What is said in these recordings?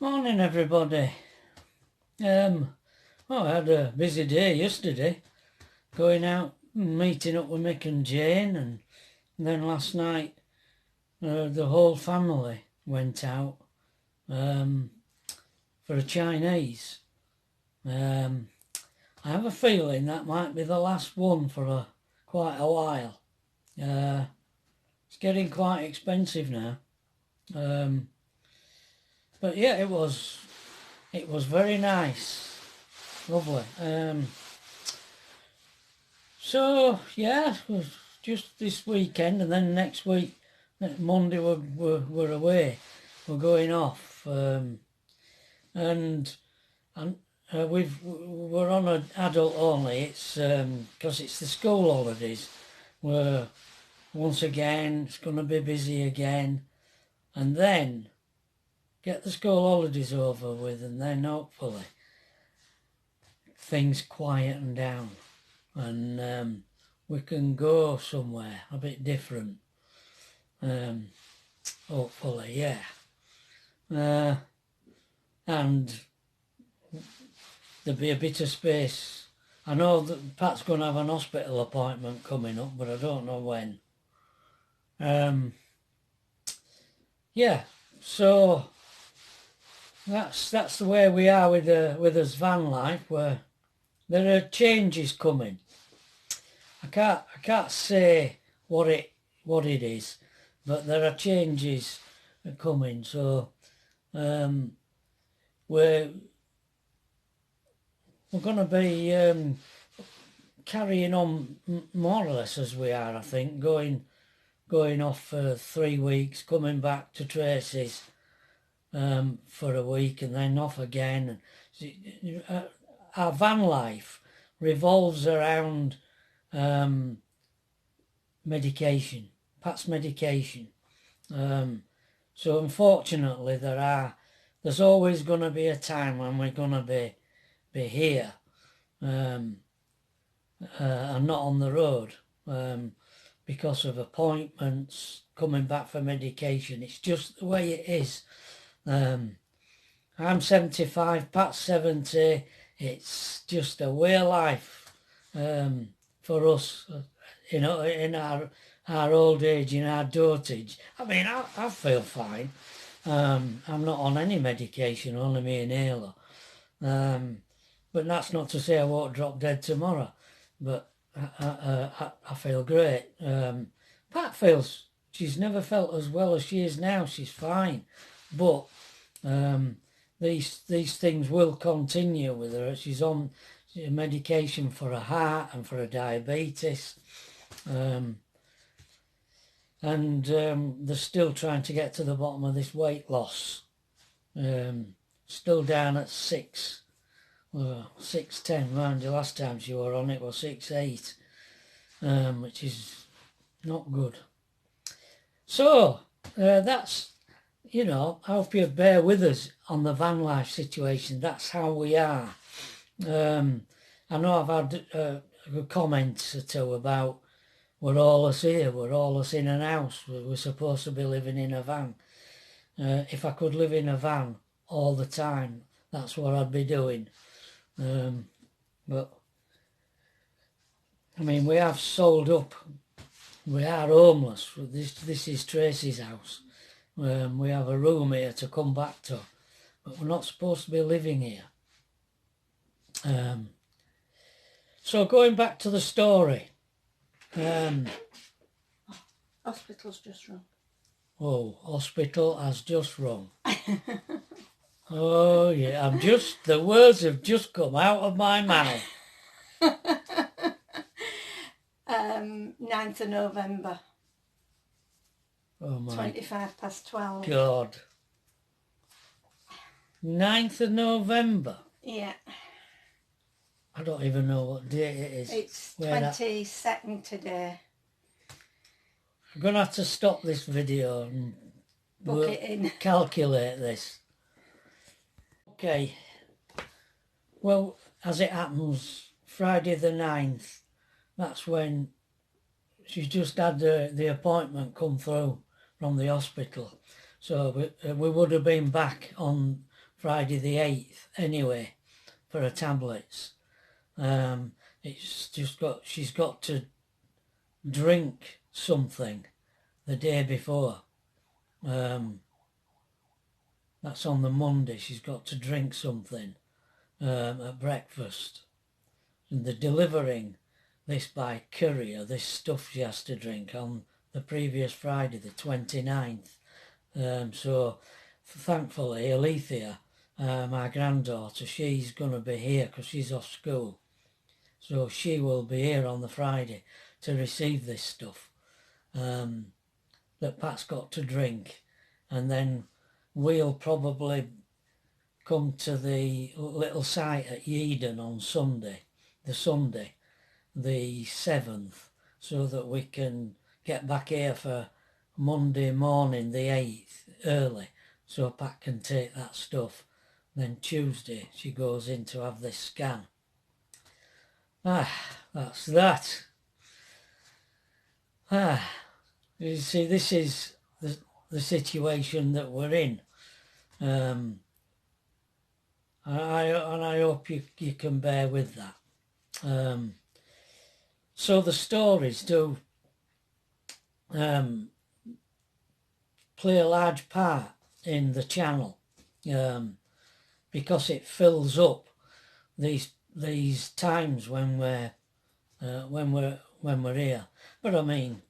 Morning everybody. Well, I had a busy day yesterday, going out and meeting up with Mick and Jane, and then last night the whole family went out for a Chinese. I have a feeling that might be the last one for quite a while. It's getting quite expensive now. But yeah, it was very nice, lovely. So yeah, it was just this weekend, and then next week, Monday we're away. We're going off, and we're on an adult only. It's because it's the school holidays. We're once again it's going to be busy again, and then get the school holidays over with, and then hopefully things quieten down and we can go somewhere a bit different. Hopefully, yeah. And there'll be a bit of space. I know that Pat's going to have an hospital appointment coming up, but I don't know when. Yeah, so that's the way we are with us Vanlife, where there are changes coming. I can't say what it is, but there are changes coming. So we're going to be carrying on more or less as we are. I think going off for 3 weeks, coming back to Tracy's for a week, and then off again. Our van life revolves around medication, Pat's medication. So unfortunately there's always going to be a time when we're going to be here and not on the road because of appointments, coming back for medication. It's just the way it is. I'm 75, Pat's 70. It's just a way of life for us, in our old age, in our dotage. I mean, I feel fine. I'm not on any medication, only my inhaler. But that's not to say I won't drop dead tomorrow. But I feel great. Pat feels, she's never felt as well as she is now. She's fine. But these things will continue with her. She's on medication for a heart and for a diabetes. And they're still trying to get to the bottom of this weight loss. Still down at 6'10", mind you, last time she were on it was 6'8", which is not good. So that's, I hope you bear with us on the van life situation. That's how we are. I know I've had comments or two about we're all us here, we're all us in an house, we're supposed to be living in a van. If I could live in a van all the time, that's what I'd be doing. But I mean, we have sold up. We are homeless. This is Tracy's house. We have a room here to come back to, but we're not supposed to be living here. So going back to the story. Hospital's just rung. Oh, hospital has just rung. Oh yeah, the words have just come out of my mouth. 9th of November. Oh my 12:25. God. 9th of November? Yeah. I don't even know what date it is. It's 22nd today. I'm going to have to stop this video and Book it in. Calculate this. Okay. Well, as it happens, Friday the 9th, that's when she's just had the appointment come through from the hospital. So we would have been back on Friday the 8th anyway for her tablets. It's just she's got to drink something the day before. That's on the Monday. She's got to drink something at breakfast. And they're delivering this by courier, this stuff she has to drink on the previous Friday, the 29th. So thankfully, Alethea, my granddaughter, she's going to be here because she's off school. So she will be here on the Friday to receive this stuff that Pat's got to drink. And then we'll probably come to the little site at Yeadon on Sunday, the 7th, so that we can get back here for Monday morning, the 8th, early, so Pat can take that stuff. Then Tuesday she goes in to have this scan. That's that. You see, this is the situation that we're in. And I hope you can bear with that. So the stories do play a large part in the channel because it fills up these times when we're here. But I mean,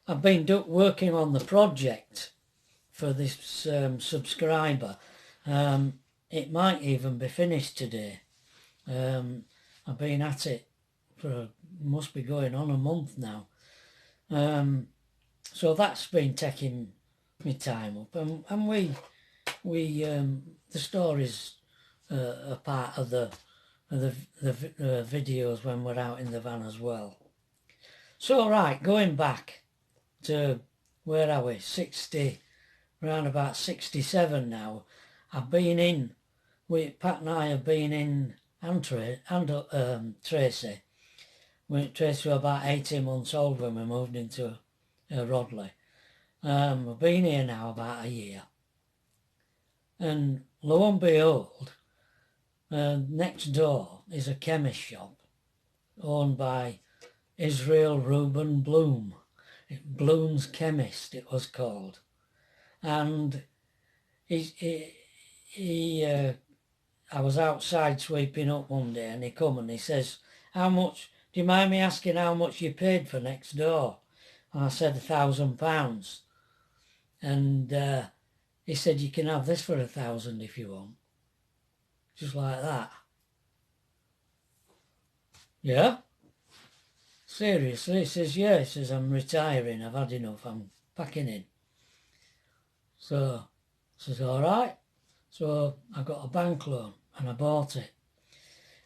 I've been working on the project for this subscriber. It might even be finished today. I've been at it must be going on a month now. So that's been taking me time up, and the stories are part of the videos when we're out in the van as well. So right, going back to where are we? 60, around about 67 now. I've been in. Pat and I have been in, and Tracy. Tracy was about 18 months old when we moved into Rodley. We've been here now about a year. And lo and behold, next door is a chemist shop owned by Israel Reuben Bloom. Bloom's Chemist, it was called. And I was outside sweeping up one day, and he come and he says, "How much, do you mind me asking how much you paid for next door?" And I said £1,000. And he said, "You can have this for £1,000 if you want." Just like that. Yeah? Seriously? He says, "Yeah." He says, "I'm retiring, I've had enough, I'm packing in." So I says, "All right." So I got a bank loan and I bought it.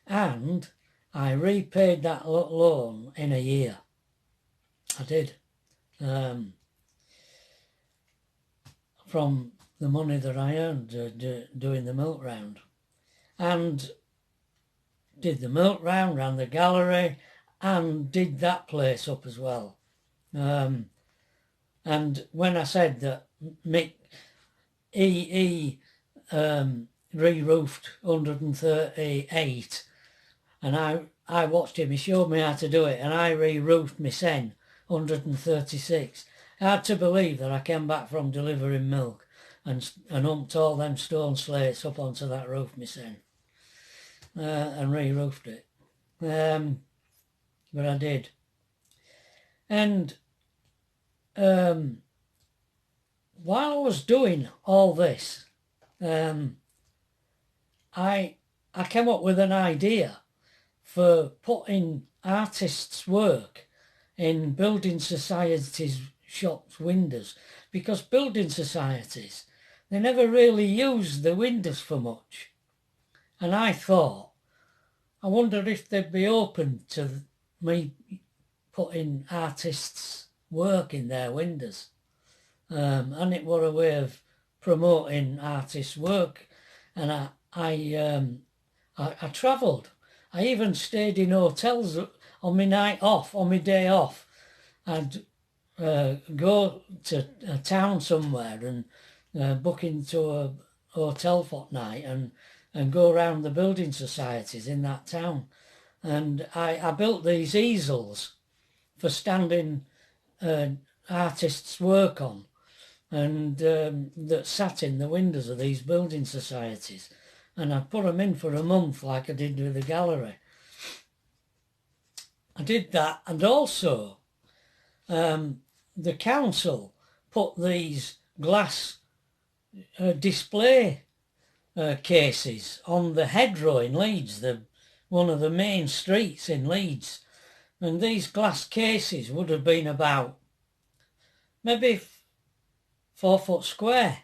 And I repaid that loan in a year. I did. From the money that I earned doing the milk round. And did the milk round, ran the gallery, and did that place up as well. And when I said that Mick, he re-roofed 138, and I watched him, he showed me how to do it, and I re-roofed my sen 136. Hard to believe that I came back from delivering milk and humped all them stone slates up onto that roof my sen, and re-roofed it. But I did. And while I was doing all this, I came up with an idea for putting artists' work in building societies' shops' windows, because building societies, they never really use the windows for much. And I thought, I wonder if they'd be open to me putting artists' work in their windows. And it were a way of promoting artists' work. And I travelled. I even stayed in hotels on my night off, on my day off. I'd go to a town somewhere and book into hotel fortnight and go around the building societies in that town. And I built these easels for standing artists' work on, and that sat in the windows of these building societies. And I put them in for a month like I did with the gallery. I did that, and also the council put these glass display cases on the Hedgerow in Leeds, one of the main streets in Leeds. And these glass cases would have been about maybe 4 foot square.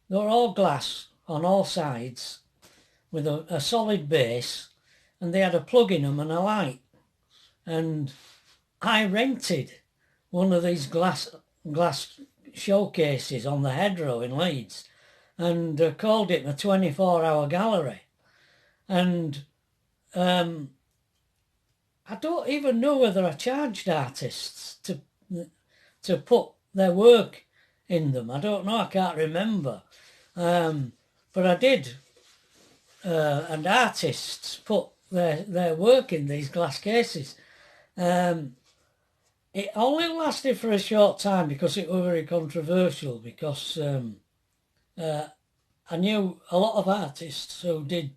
They were all glass on all sides with a solid base, and they had a plug in them and a light. And I rented one of these glass showcases on the Hedgerow in Leeds and called it my 24-hour gallery. And I don't even know whether I charged artists to put their work in them. I don't know, I can't remember. But I did. And artists put their work in these glass cases. It only lasted for a short time because it was very controversial, because I knew a lot of artists who did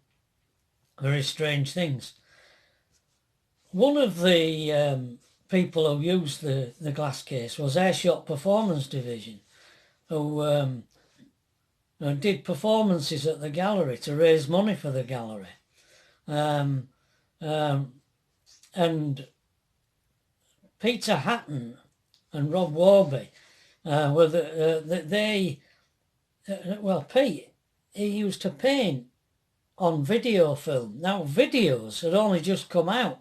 very strange things. One of the people who used the glass case was Airshot Performance Division, who did performances at the gallery to raise money for the gallery. And Peter Hatton and Rob Warby were Pete, he used to paint on video film. Now, videos had only just come out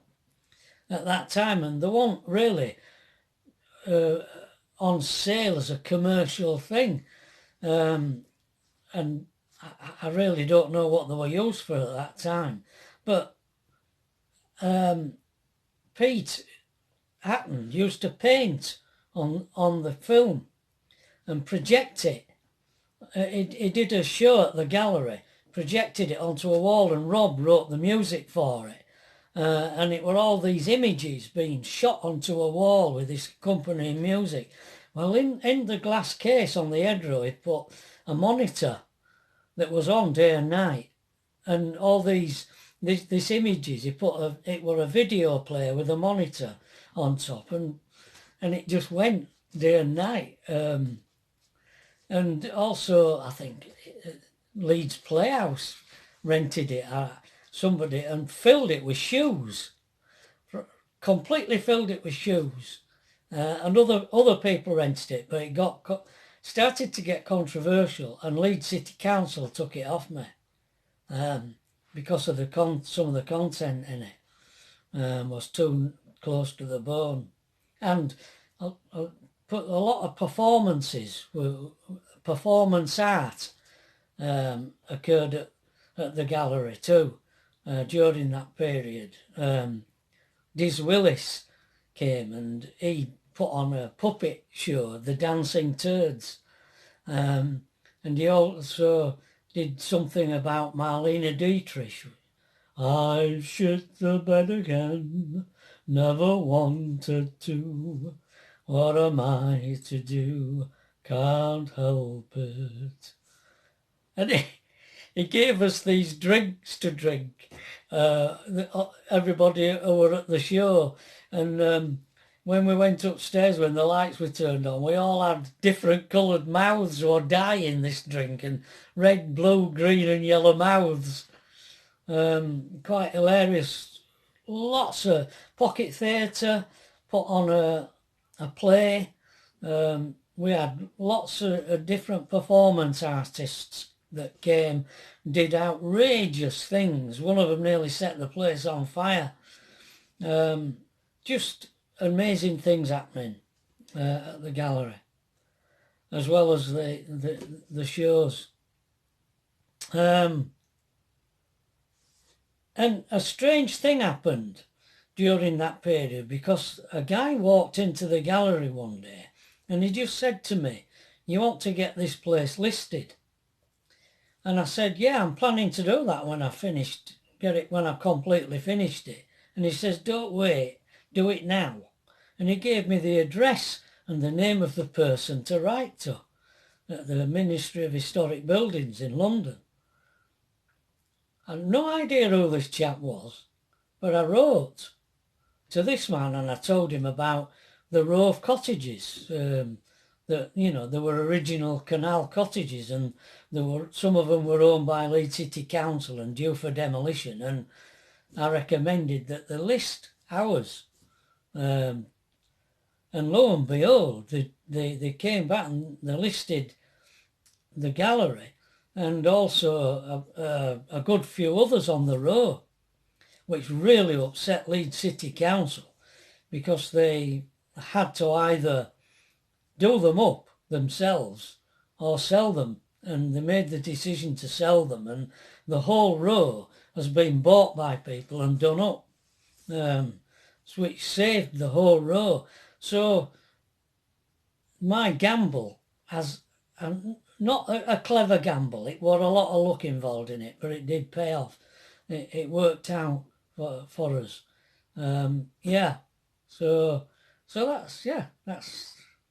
at that time, and they weren't really on sale as a commercial thing. And I really don't know what they were used for at that time. But Pete Hatton used to paint on the film and project it. He did a show at the gallery, projected it onto a wall, and Rob wrote the music for it. And it were all these images being shot onto a wall with this accompanying music. Well, in the glass case on the Hedgerow, he put a monitor that was on day and night, and all these images, he put it were a video player with a monitor on top, and it just went day and night. And also, I think Leeds Playhouse rented it, somebody, and filled it with shoes, completely filled it with shoes. And other people rented it, but it started to get controversial, and Leeds City Council took it off me because of some of the content in it was too close to the bone. And put a lot of performance art occurred at the gallery too during that period. Diz Willis came and he put on a puppet show, The Dancing Turds, and he also did something about Marlene Dietrich. I shit the bed again, never wanted to. What am I to do? Can't help it. And he gave us these drinks to drink, everybody who were at the show. And when we went upstairs, when the lights were turned on, we all had different coloured mouths or dye in this drink, and red, blue, green and yellow mouths. Quite hilarious. Lots of pocket theatre, put on a play. We had lots of different performance artists that came, did outrageous things. One of them nearly set the place on fire. Just amazing things happening at the gallery, as well as the shows. And a strange thing happened during that period, because a guy walked into the gallery one day and he just said to me, "You want to get this place listed?" And I said, yeah, I'm planning to do that when when I've completely finished it. And he says, don't wait, do it now. And he gave me the address and the name of the person to write to at the Ministry of Historic Buildings in London. I had no idea who this chap was, but I wrote to this man and I told him about the row of cottages that, you know, there were original canal cottages, and some of them were owned by Leeds City Council and due for demolition, and I recommended that they list ours. And lo and behold, they came back and they listed the gallery and also a good few others on the row, which really upset Leeds City Council because they had to either do them up themselves or sell them, and they made the decision to sell them, and the whole row has been bought by people and done up, which saved the whole row. So my gamble has not a clever gamble. It was a lot of luck involved in it, but it did pay off. It worked out for us. Yeah. So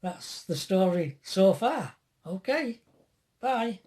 that's the story so far. Okay. Bye.